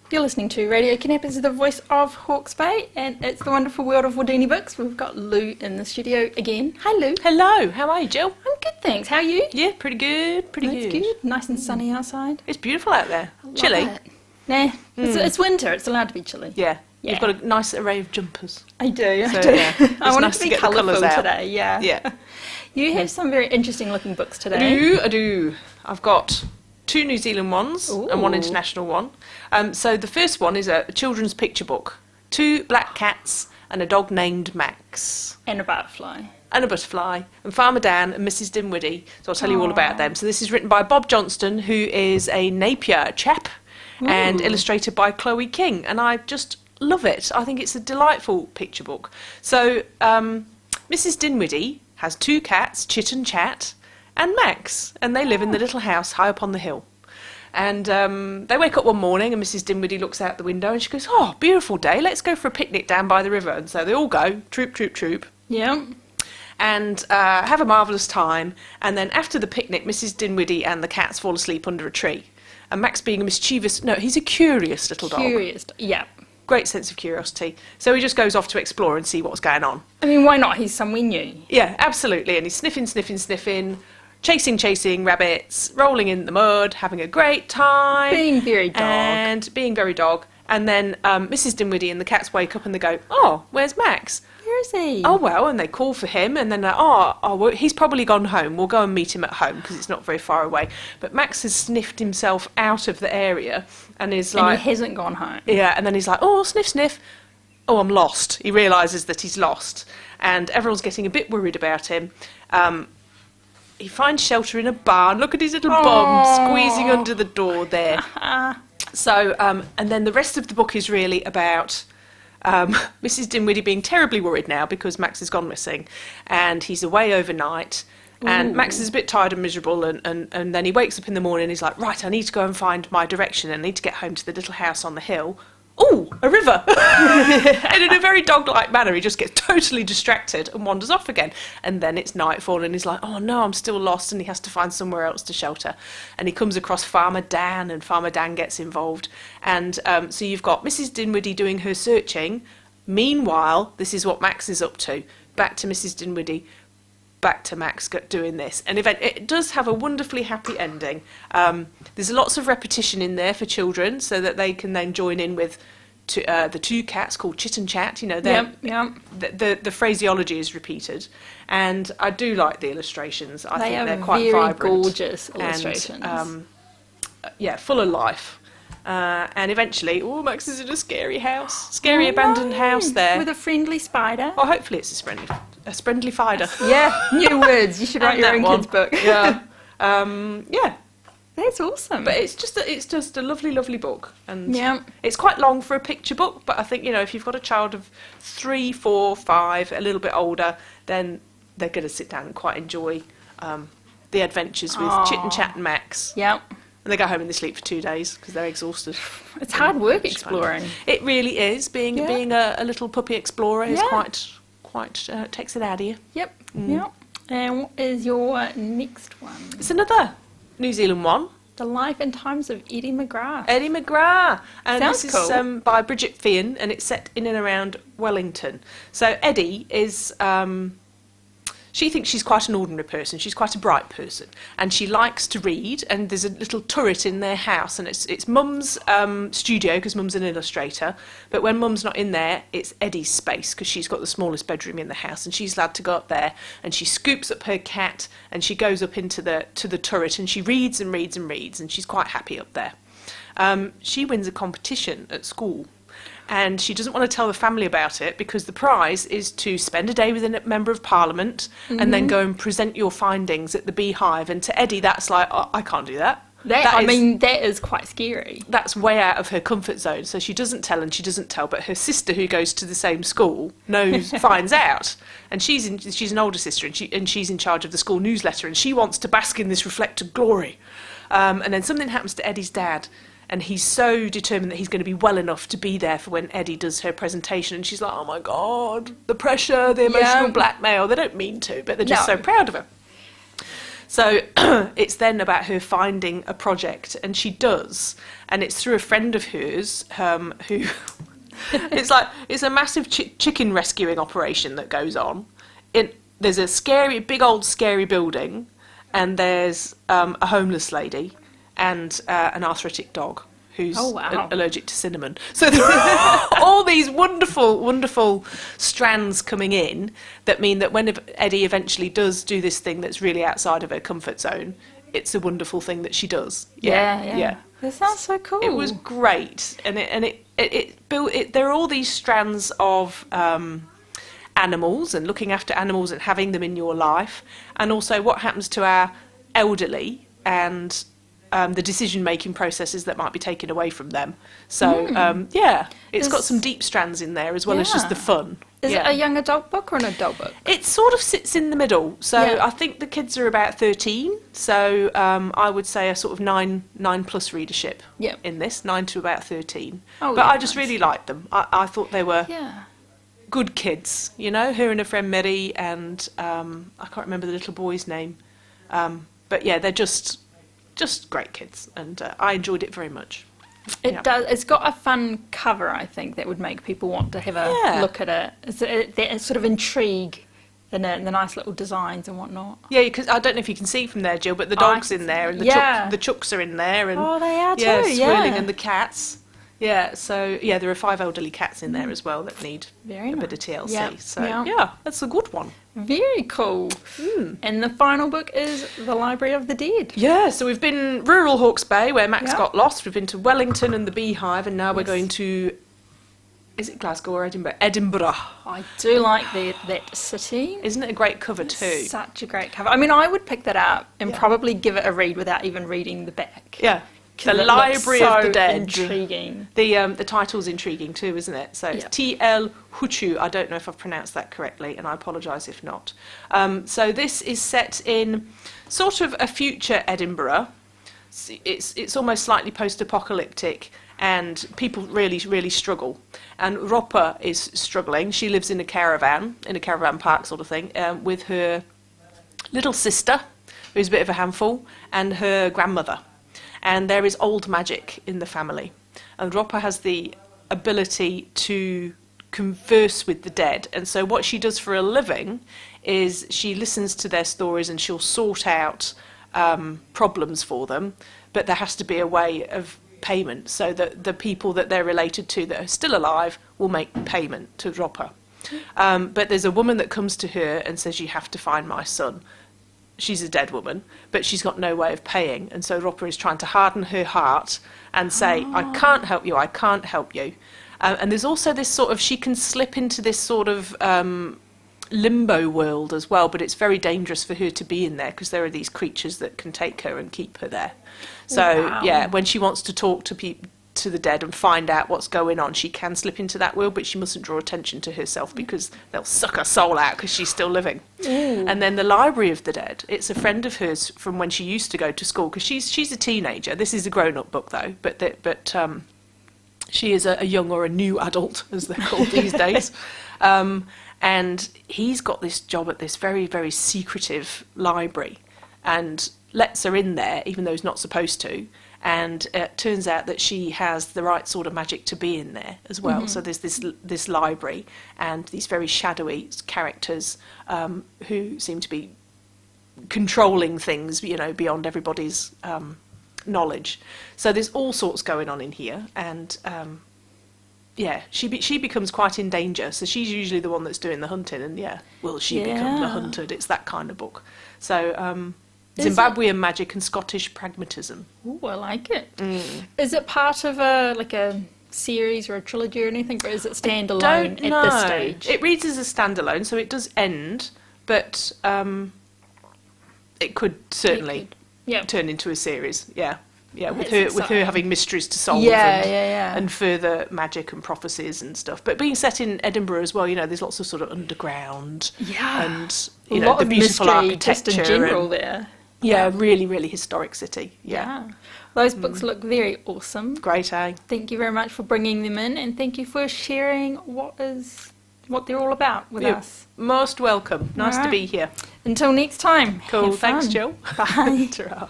You're listening to Radio Kidnappers, the voice of Hawke's Bay, and it's the wonderful world of Wardini books. We've got Lou in the studio again. Hi, Lou. Hello, how are you, Jill? I'm good, thanks. How are you? Yeah, pretty good, pretty That's good. Nice and sunny outside. It's beautiful out there. Love Chilly. it. Nah, it's winter. It's allowed to be chilly. Yeah. Yeah. You've got a nice array of jumpers. I do. So, I do. yeah, I it's want nice it to to be get the colourful colours out. today. Yeah. Yeah. You have some very interesting looking books today. I do. I've got 2 New Zealand ones and 1 Ooh. international one. So the first one is a children's picture book. 2 black cats and a dog named Max. And a butterfly. And a butterfly, and Farmer Dan and Mrs. Dinwiddie. So I'll tell you all about Aww. them. So this is written by Bob Johnston, who is a Napier chap, and Ooh. illustrated by Chloe King. And I just love it. I think it's a delightful picture book. So Mrs. Dinwiddie has 2 cats, Chit and Chat, and Max, and they live in the little house high up on the hill. And they wake up one morning and Mrs. Dinwiddie looks out the window and she goes, "Oh, beautiful day, let's go for a picnic down by the river." And so they all go, troop, troop, troop, Yeah. and have a marvellous time. And then after the picnic, Mrs. Dinwiddie and the cats fall asleep under a tree. And Max, being a mischievous, no, he's a curious little dog. Curious. Yeah. Great sense of curiosity. So he just goes off to explore and see what's going on. I mean, why not? He's somewhere new. Yeah, absolutely. And he's sniffing, sniffing, sniffing, chasing rabbits, rolling in the mud, having a great time. Being very dog. And being very dog. And then Mrs. Dinwiddie and the cats wake up and they go, "Oh, where's Max?" Where is he? "Oh, well," and they call for him, and then they're, well, he's probably gone home. We'll go and meet him at home because it's not very far away. But Max has sniffed himself out of the area and is And like... he hasn't gone home. Yeah, and then he's like, "Oh, sniff, sniff. Oh, I'm lost." He realises that he's lost, and everyone's getting a bit worried about him. He finds shelter in a barn. Look at his little bum squeezing under the door there. So, and then the rest of the book is really about Mrs. Dinwiddie being terribly worried now because Max has gone missing, and he's away overnight. And Max is a bit tired and miserable, and then he wakes up in the morning and he's like, "Right, I need to go and find my direction. I need to get home to the little house on the hill." "Oh, a river!" And in a very dog-like manner, he just gets totally distracted and wanders off again. And then it's nightfall, and he's like, "Oh no, I'm still lost," and he has to find somewhere else to shelter. And he comes across Farmer Dan, and Farmer Dan gets involved. And so you've got Mrs. Dinwiddie doing her searching. Meanwhile, this is what Max is up to. Back to Mrs. Dinwiddie, back to Max doing this. And it does have a wonderfully happy ending. There's lots of repetition in there for children so that they can then join in with the 2 cats called Chit and Chat. You know, the phraseology is repeated. And I do like the illustrations. I think they're quite vibrant. Very gorgeous illustrations. And, full of life. And eventually, Max is in a scary house. Scary abandoned house there. With a friendly spider. Well, hopefully it's a friendly fider. Yeah, new words. You should write And your that own one. kids' book. Yeah. Yeah. That's awesome. But it's just a lovely, lovely book. And Yeah. it's quite long for a picture book, but I think, if you've got a child of 3, 4, 5, a little bit older, then they're going to sit down and quite enjoy the adventures with Chit and Chat and Max. Yeah. And they go home and they sleep for 2 days because they're exhausted. It's hard work Which is fun. exploring. It really is. Being a little puppy explorer is Yeah. quite takes it out of you. Yep. Yep. And what is your next one? It's another New Zealand one. The Life and Times of Eddie McGrath. Eddie McGrath. And Sounds this cool. is by Bridget Fian, and it's set in and around Wellington. So Eddie is... she thinks she's quite an ordinary person. She's quite a bright person, and she likes to read. And there's a little turret in their house, and it's Mum's studio because Mum's an illustrator. But when Mum's not in there, it's Eddie's space because she's got the smallest bedroom in the house, and she's allowed to go up there. And she scoops up her cat, and she goes up into the turret, and she reads and reads and reads, and she's quite happy up there. She wins a competition at school. And she doesn't want to tell the family about it because the prize is to spend a day with a member of Parliament and then go and present your findings at the Beehive. And to Eddie, that's like, I can't do that. That is quite scary. That's way out of her comfort zone. So she doesn't tell and she doesn't tell. But her sister, who goes to the same school, finds out. And she's an older sister, and she's in charge of the school newsletter. And she wants to bask in this reflected glory. And then something happens to Eddie's dad. And he's so determined that he's going to be well enough to be there for when Eddie does her presentation. And she's like, "Oh my God, the pressure, the emotional blackmail." They don't mean to, but they're just so proud of her. So it's then about her finding a project, and she does, and it's through a friend of hers who it's a massive chicken rescuing operation that goes on. There's a big old scary building, and there's a homeless lady and an arthritic dog who's allergic to cinnamon. So there are all these wonderful, wonderful strands coming in that mean that when Eddie eventually does do this thing that's really outside of her comfort zone, it's a wonderful thing that she does. Yeah. That sounds so cool. It was great, and it built it. There are all these strands of animals and looking after animals and having them in your life, and also what happens to our elderly and the decision-making processes that might be taken away from them. So, it's got some deep strands in there as well as just the fun. Is it a young adult book or an adult book? It sort of sits in the middle. So I think the kids are about 13. So I would say a sort of 9 plus readership in this, 9 to about 13. But I just really liked them. I thought they were good kids, you know, her and her friend Mary, and I can't remember the little boy's name. But yeah, they're just great kids, and I enjoyed it very much. It does. It's got a fun cover, I think, that would make people want to have a look at it. It's sort of intrigue in it, and the nice little designs and whatnot. Yeah, because I don't know if you can see from there, Jill, but the dog's in there, and the chooks are in there, and they are too. Swirling, and the cats. Yeah, so there are 5 elderly cats in there as well that need a bit of TLC. Yep. So that's a good one. Very cool. And the final book is The Library of the Dead. Yeah, so we've been rural Hawke's Bay where Max got lost. We've been to Wellington and the Beehive, and now we're going to, is it Glasgow or Edinburgh? Edinburgh. I do like that city. Isn't it a great cover too? Such a great cover. I mean, I would pick that up and probably give it a read without even reading the back. Yeah. The Library of the Dead. Intriguing. The title's intriguing too, isn't it? So it's T.L. Huchu. I don't know if I've pronounced that correctly, and I apologise if not. So this is set in sort of a future Edinburgh. It's almost slightly post-apocalyptic, and people really, really struggle. And Ropa is struggling. She lives in a caravan park sort of thing, with her little sister, who's a bit of a handful, and her grandmother. And there is old magic in the family. And Ropa has the ability to converse with the dead. And so what she does for a living is she listens to their stories and she'll sort out problems for them. But there has to be a way of payment so that the people that they're related to that are still alive will make payment to Ropa. But there's a woman that comes to her and says, "You have to find my son." She's a dead woman, but she's got no way of paying. And so Ropa is trying to harden her heart and say, "I can't help you, I can't help you." And there's also this sort of, she can slip into this sort of limbo world as well, but it's very dangerous for her to be in there because there are these creatures that can take her and keep her there. So, when she wants to talk to the dead and find out what's going on, she can slip into that world, but she mustn't draw attention to herself because they'll suck her soul out because she's still living. And then the Library of the Dead, it's a friend of hers from when she used to go to school, because she's a teenager. This is a grown-up book though, but she is a young or a new adult, as they're called these days. And he's got this job at this very, very secretive library and lets her in there even though he's not supposed to. And it turns out that she has the right sort of magic to be in there as well. So there's this library and these very shadowy characters who seem to be controlling things, you know, beyond everybody's knowledge. So there's all sorts going on in here, and she becomes quite in danger. So she's usually the one that's doing the hunting, and will she become the hunted? It's that kind of book. So. Zimbabwean magic and Scottish pragmatism. Ooh, I like it. Is it part of a series or a trilogy or anything, or is it standalone at this stage? It reads as a standalone, so it does end, but it could certainly turn into a series. With her having mysteries to solve and further magic and prophecies and stuff. But being set in Edinburgh as well, you know, there's lots of sort of underground and you know, the beautiful architecture just in general there. Yeah, really, really historic city. Yeah. Those books look very awesome. Great, eh? Thank you very much for bringing them in, and thank you for sharing what is what they're all about with You're us. most welcome. Nice to be here. Until next time. Cool. Have Thanks, fun. Jill. Bye. Ta-ra.